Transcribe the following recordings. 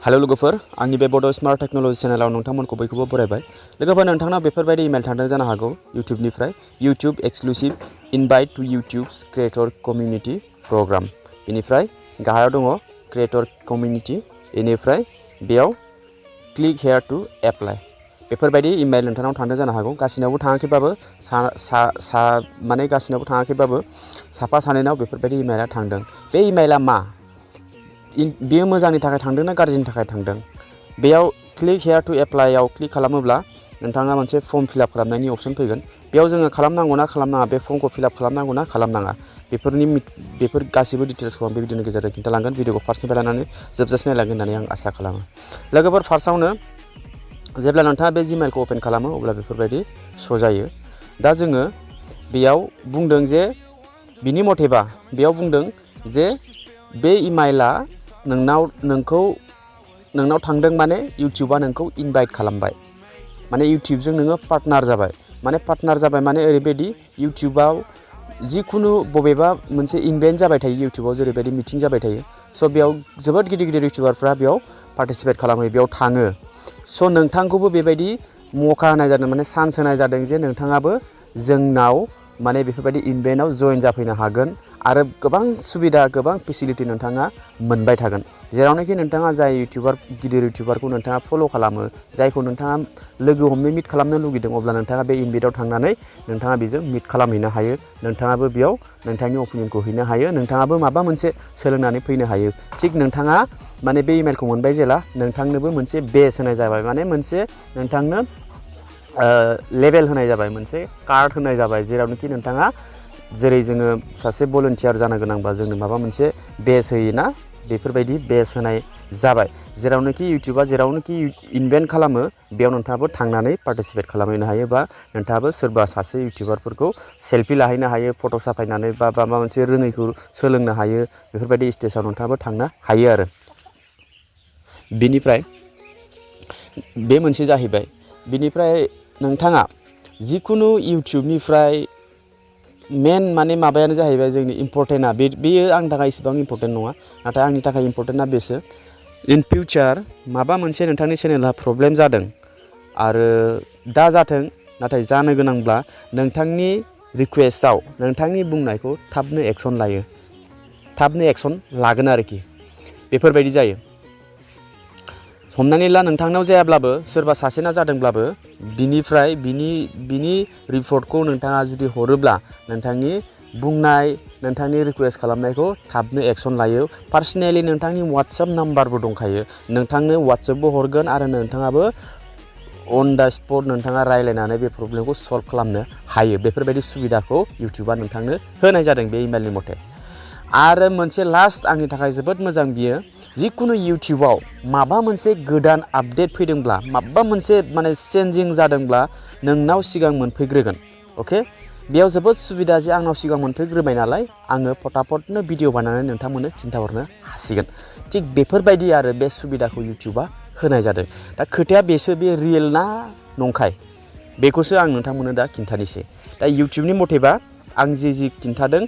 Hello लोगोफोर आंनि बे बड' स्मार्ट टेक्न'लजि चेनेलाव नोंथांमोनखौ बयखौबो बरायबाय। लोगोफोर नोंथांनाव बेफोरबायदि इमेल थांदों जानो हागौ इउट्युबनिफ्राय YouTube exclusive invite to YouTube's creator community program. बेनिफ्राय गाहायाव दङ क्रिएटर कमिउनिटि, बेनिफ्राय बेयाव क्लिक हेयार टु एप्लाइ। बेफोरबायदि इमेल नोंथांनाव थांदों जानो हागौ। गासिनावबो थाङाखैबाबो गासिनावबो थाङाखैबाबो साफा सानैनाव बेफोरबायदि इमेला थांदों। बे इमेला मा? बेयो मोजांनि थाखाय थांदों ना गाज्रिनि थाखाय थांदों? बेयाव क्लिक हेयार टु एप्लाइआव क्लिक खालामोब्ला नोंथाङा मोनसे फर्म फिलआप खालामनायनि अपसन फैगोन। बेयाव जोङो खालामनांगौ ना खालामनाङा, बे फर्मखौ फिलआप खालामनांगौ ना खालामनाङा, बेफोर गासैबो डिटेल्सखौ आं बे भिडिअनि गेजेरजों खिन्थालांगोन। भिडिअखौ फार्स्टनिफ्राय लानानै जोबजासिम नायलांगोन होननानै आं आसा खालामो। लोगोफोर, फार्स्टआवनो जेब्ला नोंथाङा बे जिमेलखौ अपेन खालामो अब्ला बेफोरबायदि श' जायो। दा जोङो बेयाव बुंदों जे बिनि मथेबा बेयाव बुंदों जे बे इमेला नोंनाव थांदों माने इउट्युबा नोंखौ इनभाइट खालामबाय, माने इउट्युबजों नोङो पार्टनार जाबाय। माने ओरैबायदि इउट्युबाव जिखुनु बबेबा मोनसे इभेन्ट जाबाय थायो, इउट्युबाव जेरैबायदि मिटिं जाबाय थायो। स' बेयाव जोबोद गिदिर गिदिर इउट्युबारफ्रा बेयाव पार्टिसिपेट खालामो, बेयाव थाङो। स' नोंथांखौबो बेबायदि मौका होनाय जादों, माने चान्स होनाय जादों जे नोंथाङाबो जोंनाव माने बेफोरबायदि इभेन्टआव जइन जाफैनो हागोन आरो गोबां सुबिदा, गोबां फेसिलिटि नोंथाङा मोनबाय थागोन। जेरावनाखि नोंथाङा जाय गिदिर इउट्युबारखौ नोंथाङा फल' खालामो, जायखौ नोंथाङा लोगो हमनो मिट खालामनो लुगैदों, अब्ला नोंथाङा बे इभेन्टआव थांनानै नोंथाङा बेजों मिट खालामहैनो हायो। नोंथाङाबो बेयाव नोंथांनि अपिनियनखौ हैनो हायो, नोंथाङाबो माबा मोनसे सोलोंनानै फैनो हायो। थिग नोंथाङा माने बे इमेलखौ मोनबाय जेला नोंथांनोबो मोनसे बेज होनाय जाबाय, माने मोनसे नोंथांनो लेबेल होनाय जाबाय, मोनसे कार्ड होनाय जाबाय, जेरावनोखि नोंथाङा जेरै जोङो सासे भलुन्टियार जानो गोनांबा जोंनो माबा मोनसे बेज होयोना, बेफोरबायदि बेज होनाय जाबाय। जेरावनोखि इउट्युबा जेरावनोखि इनभेन्ट खालामो बेयाव नोंथाङाबो थांनानै पार्टिसिपेट खालामहैनो हायो, बा नोंथाङाबो सोरबा सासे इउट्युबारफोरखौ सेल्फि लाहैनो हायो, फट' साफायनानै बा माबा मोनसे रोङैखौ सोलोंनो हायो। बेफोरबायदि स्टेजाव नोंथाङाबो थांनो हायो आरो। बिनिफ्राय बे मोनसे जाहैबाय। बिनिफ्राय नोंथाङा जिखुनु इउट्युबनिफ्राय मेन माने माबायानो जाहैबाय जोंनि इम्परटेन्टआ बेयो आंनि थाखाय इसेबां इम्परटेन्ट नङा, नाथाय आंनि थाखाय इम्परटेन्टआ बेसो। इन फिउचार माबा मोनसे नोंथांनि चेनेलहा प्रब्लेम जादों आरो दा जाथों, नाथाय जानो गोनांब्ला नोंथांनि रिकुवेस्टआव नोंथांनि बुंनायखौ थाबनो एक्सन लागोन आरोखि। बेफोरबायदि जायो। हमनानै ला नोंथांनाव जायाब्लाबो सोरबा सासेनाव जादोंब्लाबो बिनि रिपर्टखौ नोंथाङा जुदि हरोब्ला नोंथांनि बुंनाय, नोंथांनि रिकुवेस्ट खालामनायखौ थाबनो एक्सन लायो। पार्सनेलि नोंथांनि वाट्सएप नाम्बारबो दंखायो, नोंथांनो वाट्सएपबो हरगोन आरो नोंथाङाबो अन दा स्पट नोंथाङा रायज्लायनानै बे प्रब्लेमखौ सल्भ खालामनो हायो। बेफोरबायदि सुबिदाखौ इउट्युबा नोंथांनो होनाय जादों बे इमेलनि मथे। आरो मोनसे लास्ट आंनि थाखाय जोबोद मोजां बियो, जिखुनु इउट्युबाव माबा मोनसे गोदान आपडेट फैदोंब्ला, माबा मोनसे माने चेन्जिं जादोंब्ला नोंनाव सिगां मोनफैग्रोगोन। अके, बेयाव जोबोद सुबिदा जे आंनाव सिगां मोनफैग्रोबाय नालाय आङो फटाफटनो भिडिअ बानायनानै नोंथांमोननो खिन्थाहरनो हासिगोन। थिग बेफोरबायदि आरो बे सुबिदाखौ इउट्युबा होनाय जादों। दा खोथाया बेसो, बे रियेल ना नंखाय बेखौसो आं नोंथांमोननो दा खिन्थानोसै। दा इउट्युबनि मथेबा आं जि खिन्थादों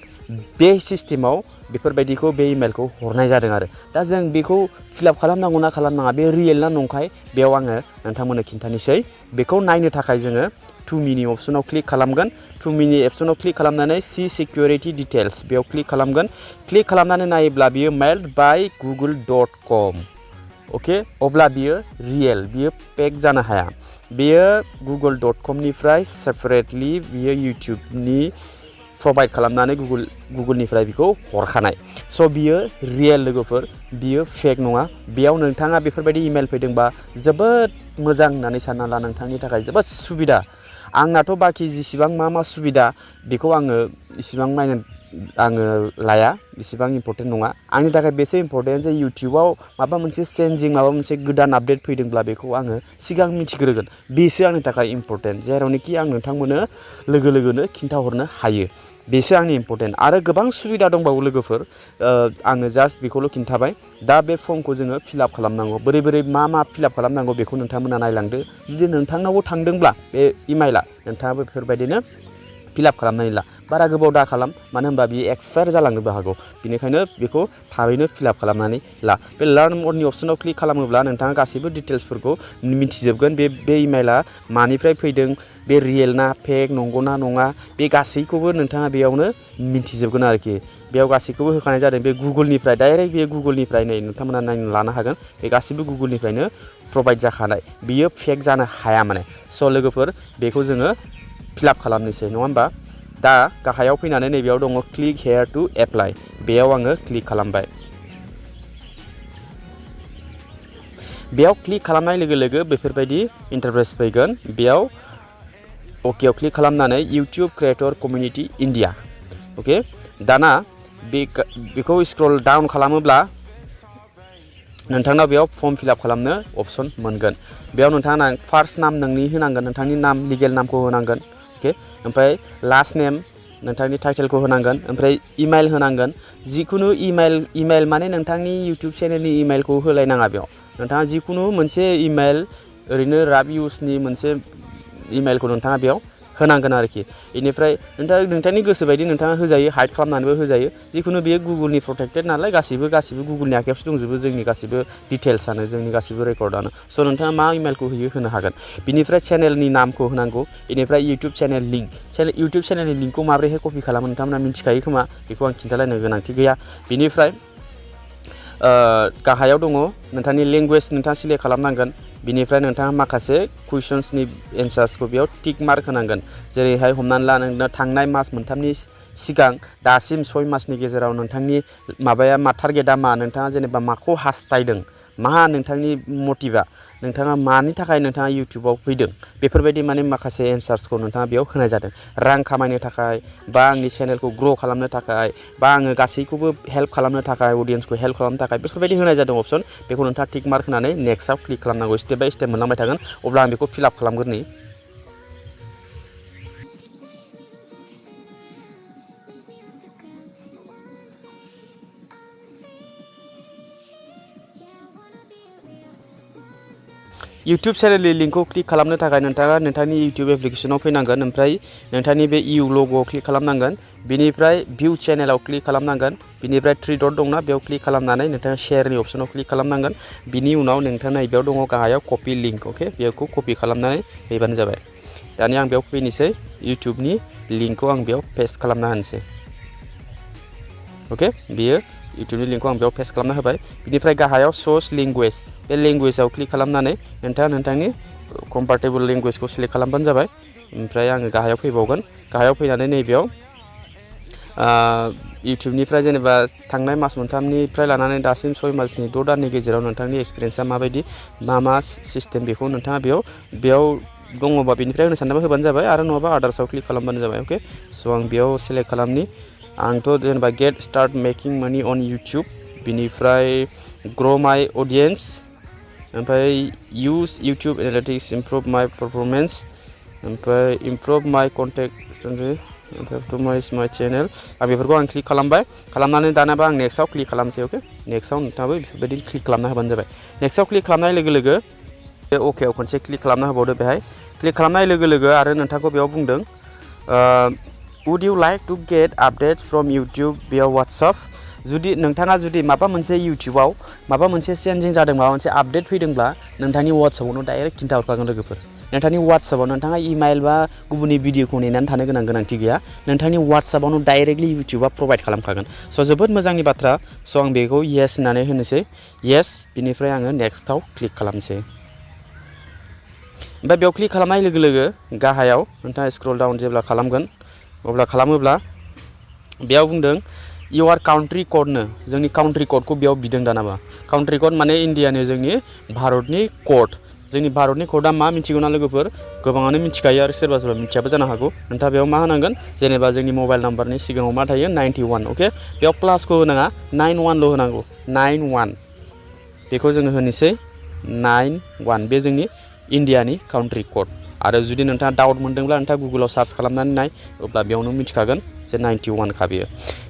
बे सिस्टेमाव बेफोरबायदिखौ बे इमेलखौ हरनाय जादों आरो। दा जों बेखौ फिलआप खालामनांगौ ना खालामनाङा, बे रियेल ना नंखाय, बेयाव आङो नोंथांमोननो खिन्थानोसै। बेखौ नायनो थाखाय जोङो 2 मिनि अपसनाव क्लिक खालामगोन। 2 मिनि अपसनाव क्लिक खालामनानै सी सिकिउरिटि डिटेल्स बेयाव क्लिक खालामगोन। क्लिक खालामनानै नायोब्ला बियो मेल्ड बाय google.com। अके, अब्ला बियो रियेल, बियो पेक जानो हाया। बेयो google.com-निफ्राय सेपारेटलि बियो इउट्युबनि प्रभाइड खालामनानै गुगोलनिफ्राय बेखौ हरखानाय। स' बियो रियेल लोगोफोर, बियो फेक नङा। बेयाव नोंथाङा बेफोरबायदि इमेल फैदोंबा जोबोद मोजां होननानै सानना ला, नोंथांनि थाखाय जोबोद सुबिदा। आंनाथ' बाखि जेसेबां मा सुबिदा बेखौ आङो लाया, इसेबां इम्परटेन्ट नङा। आंनि थाखाय बेसो इम्परटेन्ट जे इउट्युबाव माबा मोनसे चेन्जिं, माबा मोनसे गोदान आपडेट फैदोंब्ला बेखौ आङो सिगां मिथिग्रोगोन। बेसो आंनि थाखाय इम्परटेन्ट, जेरावनोखि आं नोंथांमोननो लोगो लोगोनो खिन्थाहरनो हायो। बेसो आंनि इम्परटेन्ट। आरो गोबां सुबिदा दंबावो लोगोफोर, आङो जास्ट बेखौल' खिन्थाबाय। दा बे फर्मखौ जोङो फिलआप खालामनांगौ। बोरै मा फिलआप खालामनांगौ बेखौ नोंथांमोना नायलांदो। जुदि नोंथांनावबो थांदोंब्ला बे इमेला, नोंथाङाबो बेफोरबायदिनो फिलआप खालामनानै ला बारा गोबाव दा खालाम मानो होनबा बियो एक्सपायार जालांनोबो हागौ बेनिखायनो बेखौ थाबैनो फिलआप खालामनानै ला बे लार्न मरनि अपसनाव क्लिक खालामोब्ला नोंथाङा गासैबो डिटेल्सफोरखौ मिथिजोबगोन बे इमेला मानिफ्राय फैदों बे रियेल ना फेक नंगौना नङा बे गासैखौबो नोंथाङा बेयावनो मिथिजोबगोन आरोखि बेयाव गासैखौबो होखानाय जादों बे गुगोलनिफ्राय डाइरेक्ट बे गुगोलनिफ्राय नै नोंथांमोना नायनो लानो हागोन बे गासैबो गुगोलनिफ्रायनो प्रभाइड जाखानाय बियो फेक जानो हाया माने स' लोगोफोर बेखौ जोङो फिलआप खालामनोसै नङा होमबा दा गाहायाव फैनानै नैबेयाव दङ क्लिक हेयार टु एप्लाइ बेयाव आङो क्लिक खालामबाय बेयाव क्लिक खालामनाय लोगो लोगो बेफोरबायदि इन्टारफेस फैगोन बेयाव अकेआव क्लिक खालामनानै इउटुब क्रिएटर कमिउनिटि इन्डिया अके दाना बेखौ स्क्रल डाउन खालामोब्ला नोंथांनाव बेयाव फर्म फिलआप खालामनो अपसन मोनगोन बेयाव नोंथाङा फार्स्ट नाम नोंनि होनांगोन नोंथांनि नाम लिगेल नामखौ होनांगोन अके ओमफ्राय लास्ट नेम नोंथांनि टाइटेलखौ होनांगोन ओमफ्राय इमेल होनांगोन जिखुनु इमेल माने नोंथांनि इउटुब चेनेलनि इमेलखौ होलायनाङा बेयाव नोंथाङा जिखुनु मोनसे इमेल ओरैनो राफ इउजनि मोनसे इमेलखौ नोंथाङा बेयाव होनांगोन आरोखि बेनिफ्राय नोंथांनि गोसो बायदि नोंथाङा होजायो हाइड खालामनानैबो होजायो जिखुनु बेयो गुगोलनि प्रटेक्टेड नालाय गासिबो गुगोलनि आखायावसो दंजोबो जोंनि गासिबो डिटेल्सआनो जोंनि गासिबो रेकर्डआनो स' नोंथाङा मा इमेलखौ होनो हागोन बिनिफ्राय चेनेलनि नामखौ होनांगौ बेनिफ्राय इउटुब चेनेल लिंक इउटुब चेनेलनि लिंकखौ माबोरैहाय कपि खालामो नोंथांमोना मिथिखायो खोमा बेखौ आं खिन्थालायनो गोनांथि गैया बिनिफ्राय गाहायाव दङ नोंथांनि लेंगुवेज नोंथाङा सिलेक्ट खालामनांगोन बिनिफ्राय नोंथाङा माखासे कुइसन्सनि एन्सार्सखौ बेयाव टिक मार्क होनांगोन जेरैहाय हमनानै ला नोंनो थांनाय मास मोनथामनि सिगां दासिम 6 मासनि गेजेराव नोंथांनि माबाया टारगेटआ मा नोंथाङा जेनेबा माखौ हास्थायदों मा नोंथांनि मटिभा नोंथाङा मानि थाखाय नोंथाङा इउटुबाव फैदों बेफोरबायदि माने माखासे एन्सार्सखौ नोंथाङा बेयाव होनाय जादों रां खामायनो थाखाय बा आंनि चेनेलखौ ग्र' खालामनो थाखाय बा आङो गासैखौबो हेल्प खालामनो थाखाय अडियेन्सखौ हेल्प खालामनो थाखाय बेफोरबायदि होनाय जादों अपसन बेखौ नोंथाङा टिक मार्क होनानै नेक्स्टआव क्लिक खालामनांगौ स्टेप बाय स्टेप मोनलांबाय थागोन अब्ला आं बेखौ फिलआप खालामग्रोनि इउटुब चेनेलनि लिंकखौ क्लिक खालामनो थाखाय नोंथाङा नोंथांनि इउटुब एप्लिकेशनाव फैनांगोन ओमफ्राय नोंथांनि बे इउ लग'आव क्लिक खालामनांगोन बिनिफ्राय भिउ चेनेलाव क्लिक खालामनांगोन बिनिफ्राय 3 डट दंना बेयाव क्लिक खालामनानै नोंथाङा शेयारनि अपसनाव क्लिक खालामनांगोन बिनि उनाव नोंथाङा बेयाव दङ गाहायाव कपि लिंक अके बेखौ कपि खालामनानै हैबानो जाबाय दानिया आं बेयाव फैनोसै इउटुबनि लिंकखौ आं बेयाव पेस्ट खालामना होनोसै अके बियो इउटुबनि लिंकखौ आं बेयाव पेस्ट खालामना होबाय बिनिफ्राय गाहायाव सर्स लेंगुवेज बे लेंगुवेजाव क्लिक खालामनानै नोंथाङा नोंथांनि कम्फर्टेबल लेंगुवेजखौ सिलेक्ट खालामबानो जाबाय ओमफ्राय आङो गाहायाव फैबावगोन गाहायाव फैनानै नैबेयाव इउटुबनिफ्राय जेनेबा थांनाय मास मोनथामनिफ्राय लानानै दासिम 6 मासनि 6 दाननि गेजेराव नोंथांनि एक्सपिरियेन्सआ माबायदि मा सिस्टेम बेखौ नोंथाङा बेयाव दङबा बेनिफ्राय होनो साननानै होबानो जाबाय आरो नङाबा आदार्सआव क्लिक खालामबानो जाबाय अके स' आं बेयाव सिलेक्ट खालामनि आंथ' जेनेबा गेट स्टार्ट मेकिं मानि अन इउटुब बिनिफ्राय ग्र' माइ अडियेन्स ओमफ्राय इउज इउटुब एनालिटिक्स इमप्रुभ माइ पारफरमेन्स ओमफ्राय इमप्रुभ माइ कन्टेक्ट optimize माइ चेनेल आं बेफोरखौ आं क्लिक खालामबाय खालामनानै दानाबा आं नेक्स्टआव क्लिक खालामसै अके नेक्स्टआव नोंथाङाबो बेफोरबायदि क्लिक खालामना होबानो जाबाय नेक्स्टआव क्लिक खालामनाय लोगो लोगो अकेआव खनसे क्लिक खालामना होबावदो बेहाय क्लिक खालामनाय लोगो लोगो आरो नोंथांखौ बेयाव बुंदों would you like to get updates from YouTube via WhatsApp जुदि नोंथाङा माबा मोनसे इउटुबाव माबा मोनसे चेन्जिं जादों माबा मोनसे आपडेट फैदोंब्ला नोंथांनि WhatsAppआवनो डाइरेक्ट खिन्थाहरखागोन लोगोफोर नोंथांनि WhatsAppआव नोंथाङा इमेल बा गुबुननि भिडिअखौ नेनानै थानो गोनांथि गैया नोंथांनि WhatsAppआवनो डाइरेक्टलि इउटुबआ प्रोभाइड खालामखागोन स' जोबोद मोजांनि बाथ्रा स' आं बेखौ येस होननानै होनोसै येस बिनिफ्राय आङो नेक्स्टआव क्लिक खालामसै ओमफ्राय बेयाव क्लिक खालामनाय लोगो लोगो गाहायाव नोंथाङा स्क्रल डाउन जेब्ला खालामगोन अब्ला खालामोब्ला बेयाव बुंदों इउआर काउन्ट्रि क'डनो जोंनि काउन्ट्रि क'डखौ बेयाव बिदों दानाबा काउन्ट्रि क'ड माने इण्डियानि जोंनि भारतनि क'ड जोंनि भारतनि क'डआ मा मिथिगौ ना लोगोफोर गोबाङानो मिथिखायो आरो सोरबा सोरबा मिथियाबो जानो हागौ नोंथाङा बेयाव मा होनांगोन जेनेबा जोंनि मबाइल नाम्बारनि सिगाङाव मा थायो 91 अके बेयाव प्लासखौ होनाङा 91ल' होनांगौ 91 बेखौ जोङो होनोसै 91 बे जोंनि इण्डियानि काउन्ट्रि क'ड आरो जुदि नोंथाङा डाउट मोनदोंब्ला नोंथाङा गुगोलाव सार्च खालामनानै नाय अब्ला बेयावनो मिथिखागोन जे 91 खा बेयो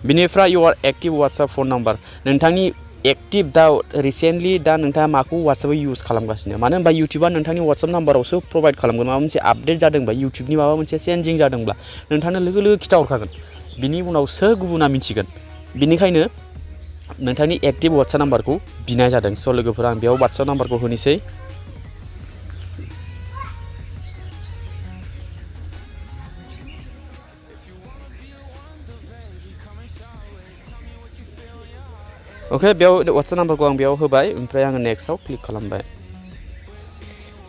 बिनिफ्राय इउआर एक्टिभ WhatsApp फन नाम्बार नोंथांनि एक्टिभ दा रिसेन्टलि दा नोंथाङा माखौ WhatsApp इउज खालामगासिनो मानो होनबा इउटुबा नोंथांनि WhatsApp नाम्बारावसो प्रोभाइड खालामगोन माबा मोनसे आपडेट जादोंबा इउटुबनि माबा मोनसे चेन्जिं जादोंब्ला नोंथांनो लोगो लोगो खिथाहरखागोन बिनि उनावसो गुबुना मिथिगोन बिनिखायनो नोंथांनि एक्टिभ WhatsApp नाम्बारखौ बिनाय जादों स' लोगोफोरा आं बेयाव WhatsApp नाम्बारखौ होनोसै ओके बेयाव WhatsApp नाम्बारखौ आं बेयाव होबाय ओमफ्राय आङो नेक्स्टआव क्लिक खालामबाय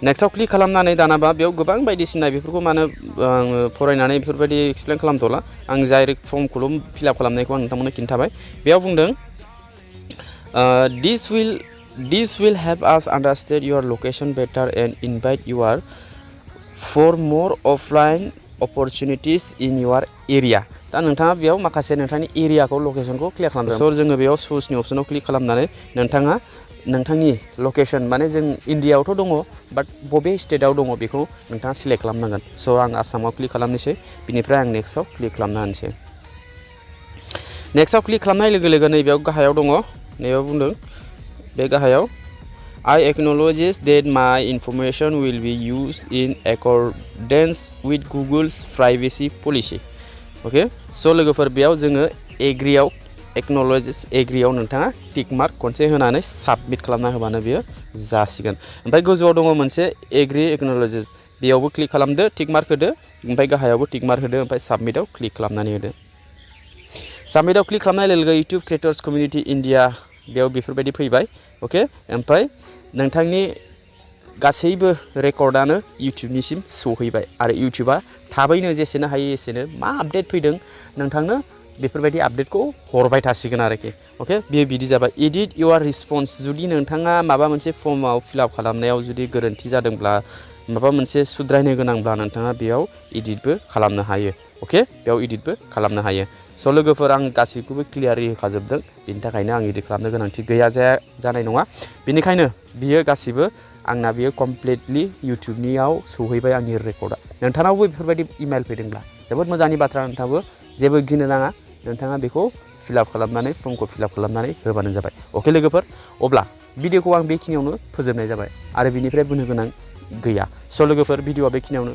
नेक्स्टआव क्लिक खालामनानै दानाबा बेयाव गोबां बायदिसिना बेफोरखौ मानो आङो फरायनानै बेफोरबायदि एक्सप्लेन खालामथ'ला आं डाइरेक्ट फर्मखौल' फिलआप खालामनायखौ आं नोंथांमोननो खिन्थाबाय बेयाव बुंदों this will help us understand your location better and invite you for more offline opportunities in your area दा नोंथाङा बेयाव माखासे नोंथांनि एरियाखौ लकेशनखौ क्लिक खालामदों स' जोङो बेयाव चुजनि अपसनाव क्लिक खालामनानै नोंथाङा नोंथांनि लकेशन माने जों इन्डियायावथ' दङ बाट बबे स्टेटआव दङ बेखौ नोंथाङा सिलेक्ट खालामनांगोन स' आं आसामाव क्लिक खालामनोसै बिनिफ्राय आं नेक्स्टआव क्लिक खालामना होनोसै नेक्स्टआव क्लिक खालामनाय लोगो लोगो नैबेयाव गाहायाव दङ नैबेयाव बुंदों बे गाहायाव I acknowledge that my information will be used in accordance with Google's privacy policy okay स' लोगोफोर बेयाव जोङो एग्रियाव एक्न'लेजेस एग्रियाव नोंथाङा टिक मार्क खनसे होनानै साबमिट खालामना होबानो बेयो जासिगोन ओमफ्राय गोजौआव दङ मोनसे एग्रि एक्न'लेजेस बेयावबो क्लिक खालामदो टिक मार्क होदो ओमफ्राय गाहायावबो टिक मार्क होदो ओमफ्राय साबमिटआव क्लिक खालामनानै होदो साबमिटआव क्लिक खालामनाय लोगो लोगो इउटुब क्रिएटर्स कमिउनिटि इन्डिया बेयाव बेफोरबायदि फैबाय ओके ओमफ्राय नोंथांनि गासैबो रेकर्डआनो इउटुबनिसिम सौहैबाय आरो इउटुबा थाबैनो जेसेनो हायो एसेनो मा आपडेट फैदों नोंथांनो बेफोरबायदि आपडेटखौ हरबाय थासिगोन आरोखि ओके बेयो बिदि जाबाय एडिट इउर रिस्पन्स जुदि नोंथाङा माबा मोनसे फर्माव फिलआप खालामनायाव जुदि गोरोन्थि जादोंब्ला माबा मोनसे सुद्रायनो गोनांब्ला नोंथाङा बेयाव एडिटबो खालामनो हायो ओके बेयाव एडिटबो खालामनो हायो स' लोगोफोर आं गासैखौबो क्लियारलि होखाजोबदों बिनि थाखायनो आं एडिट खालामनो गोनांथि गैया जानाय नङा बेनिखायनो बियो गासिबो आंना बियो कमप्लिटलि इउटुबनियाव सौहैबाय आंनि रेकर्डआ नोंथांनावबो बेफोरबायदि इमेल फैदोंब्ला जोबोद मोजांनि बाथ्रा नोंथाङाबो जेबो गिनो नाङा नोंथाङा बेखौ फिलआप खालामनानै फर्मखौ फिलआप खालामनानै होबानो जाबाय अके लोगोफोर अब्ला भिडिअखौ आं बेखिनियावनो फोजोबनाय जाबाय आरो बिनिफ्राय बुंनो गोनां गैया स' लोगोफोर भिडिअआ बेखिनियावनो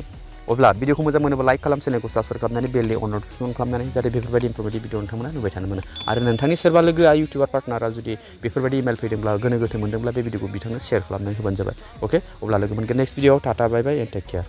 अब्ला भिडिअखौ मोजां मोनोबा लाइक खालाम चेनेलखौ साबस्क्राइब खालामनानै बेलनि अन नटिफिकेसन खालामनानै जाहाथे बेफोरबायदि इनफरमेटिभ भिडिअ नोंथांमोना नुबाय थानो मोनो आरो नोंथांनि सोरबा लोगोआ इउटुबार पार्टनारा जुदि बेफोरबायदि इमेल फैदोंब्ला गोनो गोथो मोनदोंब्ला बे भिडिअखौ बिथांनो शेयार खालामनानै होबानो जाबाय अके अब्ला लोगो मोनगोन नेक्स्ट भिडिअआव tata bye bye and take care